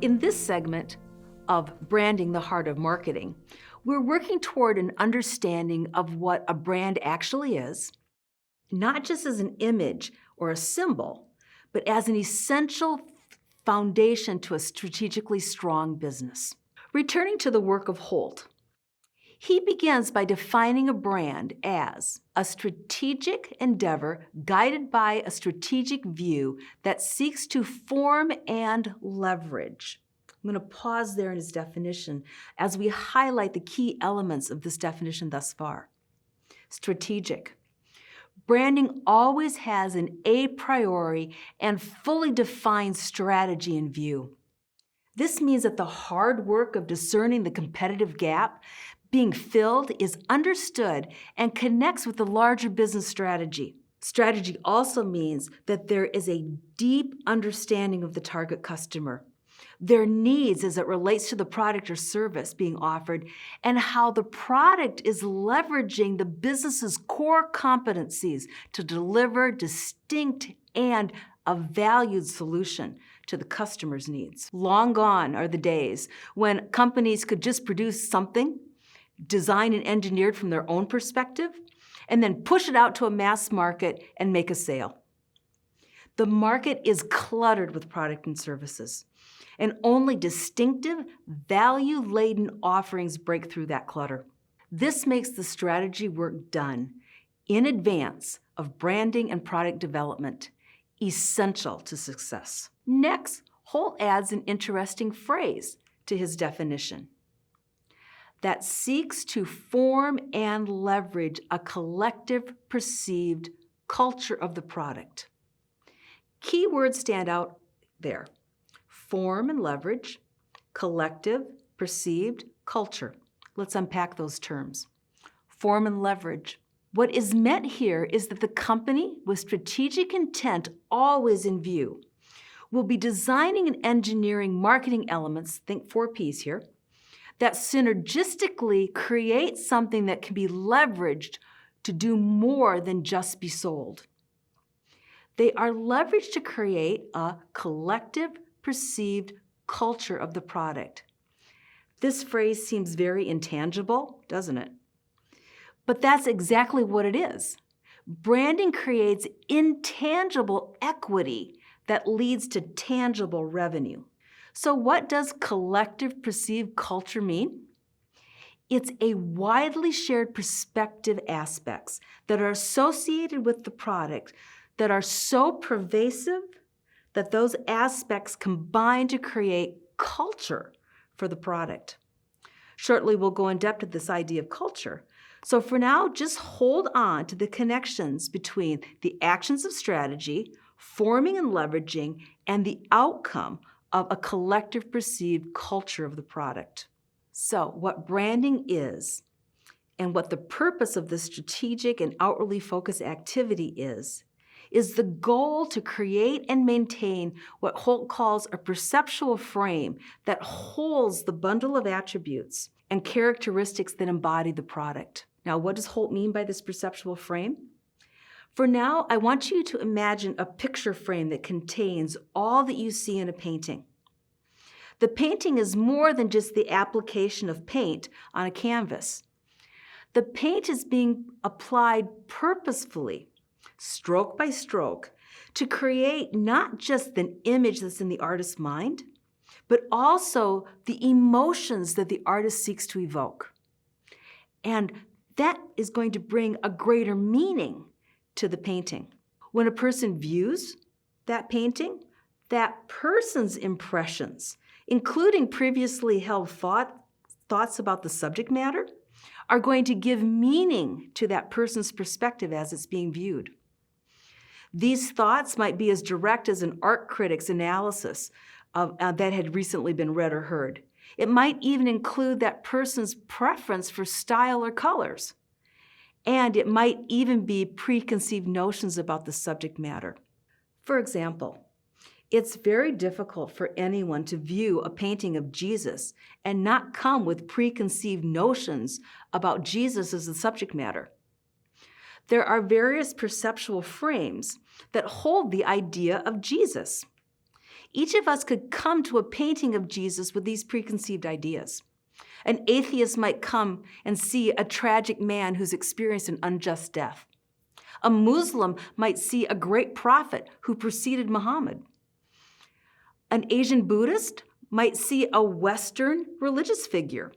In this segment of Branding the Heart of Marketing, we're working toward an understanding of what a brand actually is, not just as an image or a symbol, but as an essential foundation to a strategically strong business. Returning to the work of Holt, he begins by defining a brand as a strategic endeavor guided by a strategic view that seeks to form and leverage. I'm going to pause there in his definition as we highlight the key elements of this definition thus far. Strategic. Branding always has an a priori and fully defined strategy in view. This means that the hard work of discerning the competitive gap being filled is understood and connects with the larger business strategy. Strategy also means that there is a deep understanding of the target customer, their needs as it relates to the product or service being offered, and how the product is leveraging the business's core competencies to deliver distinct and a valued solution to the customer's needs. Long gone are the days when companies could just produce something designed and engineered from their own perspective, and then push it out to a mass market and make a sale. The market is cluttered with product and services, and only distinctive, value-laden offerings break through that clutter. This makes the strategy work done in advance of branding and product development essential to success. Next, Holt adds an interesting phrase to his definition that seeks to form and leverage a collective perceived culture of the product. Key words stand out there: form and leverage, collective, perceived, culture. Let's unpack those terms. Form and leverage. What is meant here is that the company, with strategic intent always in view, will be designing and engineering marketing elements, think 4 Ps here, that synergistically create something that can be leveraged to do more than just be sold. They are leveraged to create a collective, perceived culture of the product. This phrase seems very intangible, doesn't it? But that's exactly what it is. Branding creates intangible equity that leads to tangible revenue. So what does collective perceived culture mean? It's a widely shared perspective aspects that are associated with the product that are so pervasive that those aspects combine to create culture for the product. Shortly, we'll go in depth with this idea of culture. So for now, just hold on to the connections between the actions of strategy, forming and leveraging, and the outcome of a collective perceived culture of the product. So what branding is, and what the purpose of this strategic and outwardly focused activity is the goal to create and maintain what Holt calls a perceptual frame that holds the bundle of attributes and characteristics that embody the product. Now, what does Holt mean by this perceptual frame? For now, I want you to imagine a picture frame that contains all that you see in a painting. The painting is more than just the application of paint on a canvas. The paint is being applied purposefully, stroke by stroke, to create not just the image that's in the artist's mind, but also the emotions that the artist seeks to evoke. And that is going to bring a greater meaning to the painting. When a person views that painting, that person's impressions, including previously held thoughts about the subject matter, are going to give meaning to that person's perspective as it's being viewed. These thoughts might be as direct as an art critic's analysis that had recently been read or heard. It might even include that person's preference for style or colors. And it might even be preconceived notions about the subject matter. For example, it's very difficult for anyone to view a painting of Jesus and not come with preconceived notions about Jesus as the subject matter. There are various perceptual frames that hold the idea of Jesus. Each of us could come to a painting of Jesus with these preconceived ideas. An atheist might come and see a tragic man who's experienced an unjust death. A Muslim might see a great prophet who preceded Muhammad. An Asian Buddhist might see a Western religious figure.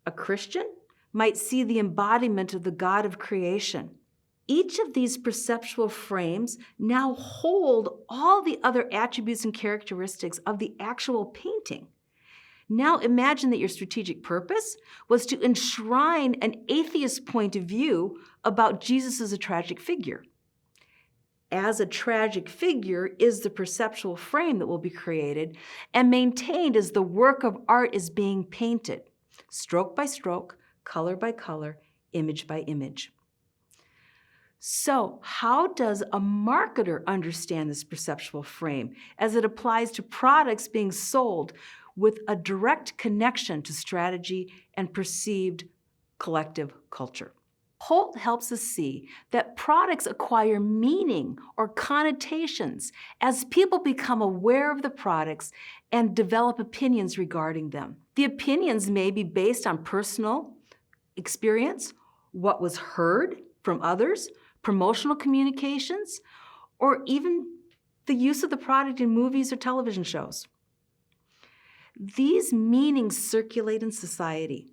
A Christian might see the embodiment of the God of creation. Each of these perceptual frames now hold all the other attributes and characteristics of the actual painting. Now imagine that your strategic purpose was to enshrine an atheist point of view about Jesus as a tragic figure. As a tragic figure is the perceptual frame that will be created and maintained as the work of art is being painted, stroke by stroke, color by color, image by image. So how does a marketer understand this perceptual frame as it applies to products being sold with a direct connection to strategy and perceived collective culture? Holt helps us see that products acquire meaning or connotations as people become aware of the products and develop opinions regarding them. The opinions may be based on personal experience, what was heard from others, promotional communications, or even the use of the product in movies or television shows. These meanings circulate in society.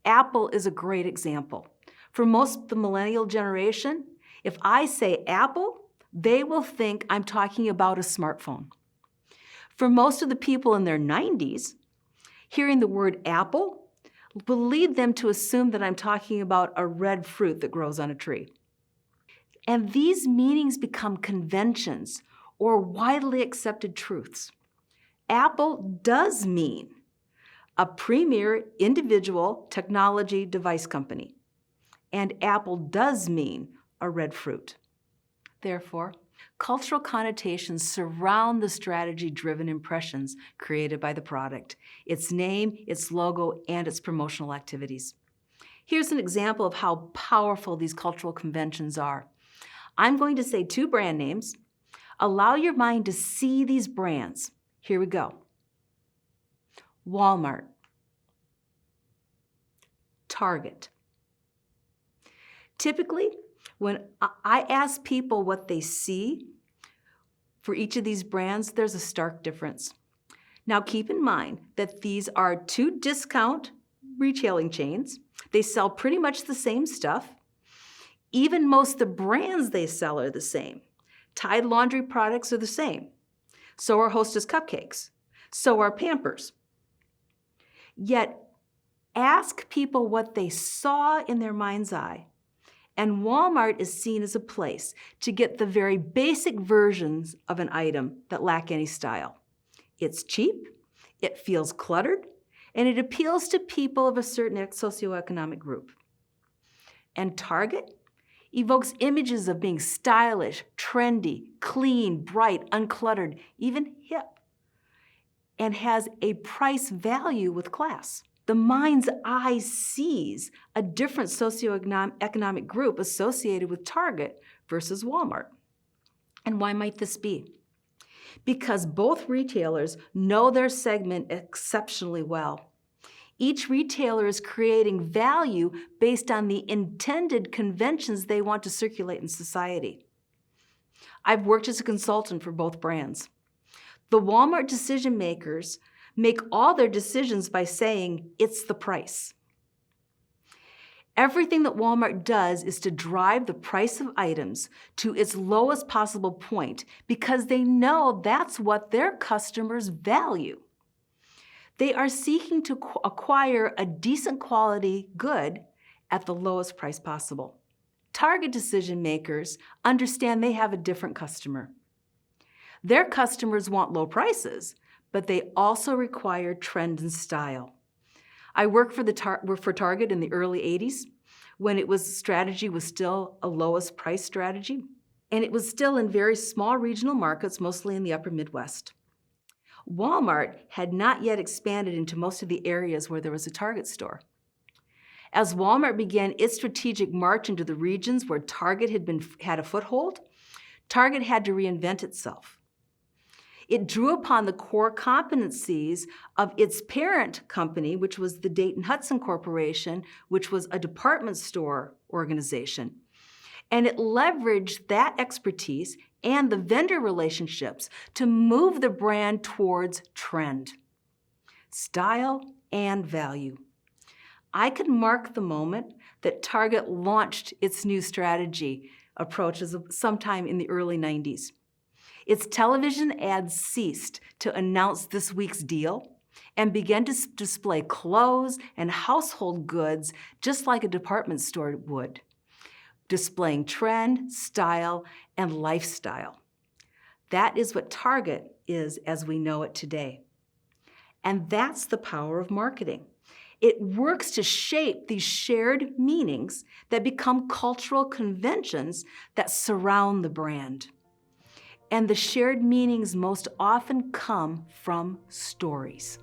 Apple is a great example. For most of the millennial generation, if I say Apple, they will think I'm talking about a smartphone. For most of the people in their 90s, hearing the word apple will lead them to assume that I'm talking about a red fruit that grows on a tree. And these meanings become conventions or widely accepted truths. Apple does mean a premier individual technology device company. And apple does mean a red fruit. Therefore, cultural connotations surround the strategy-driven impressions created by the product, its name, its logo, and its promotional activities. Here's an example of how powerful these cultural conventions are. I'm going to say 2 brand names. Allow your mind to see these brands. Here we go. Walmart. Target. Typically, when I ask people what they see for each of these brands, there's a stark difference. Now keep in mind that these are 2 discount retailing chains. They sell pretty much the same stuff. Even most of the brands they sell are the same. Tide laundry products are the same. So are Hostess cupcakes. So are Pampers. Yet, ask people what they saw in their mind's eye. And Walmart is seen as a place to get the very basic versions of an item that lack any style. It's cheap, it feels cluttered, and it appeals to people of a certain socioeconomic group. And Target evokes images of being stylish, trendy, clean, bright, uncluttered, even hip, and has a price value with class. The mind's eye sees a different socioeconomic group associated with Target versus Walmart. And why might this be? Because both retailers know their segment exceptionally well. Each retailer is creating value based on the intended conventions they want to circulate in society. I've worked as a consultant for both brands. The Walmart decision makers make all their decisions by saying, it's the price. Everything that Walmart does is to drive the price of items to its lowest possible point because they know that's what their customers value. They are seeking to acquire a decent quality good at the lowest price possible. Target decision makers understand they have a different customer. Their customers want low prices, but they also require trend and style. I worked for Target in the early 80s when strategy was still a lowest price strategy, and it was still in very small regional markets, mostly in the upper Midwest. Walmart had not yet expanded into most of the areas where there was a Target store. As Walmart began its strategic march into the regions where Target had a foothold, Target had to reinvent itself. It drew upon the core competencies of its parent company, which was the Dayton Hudson Corporation, which was a department store organization. And it leveraged that expertise and the vendor relationships to move the brand towards trend, style, and value. I could mark the moment that Target launched its new strategy approaches sometime in the early 90s. Its television ads ceased to announce this week's deal and began to display clothes and household goods just like a department store would, displaying trend, style, and lifestyle. That is what Target is as we know it today. And that's the power of marketing. It works to shape these shared meanings that become cultural conventions that surround the brand. And the shared meanings most often come from stories.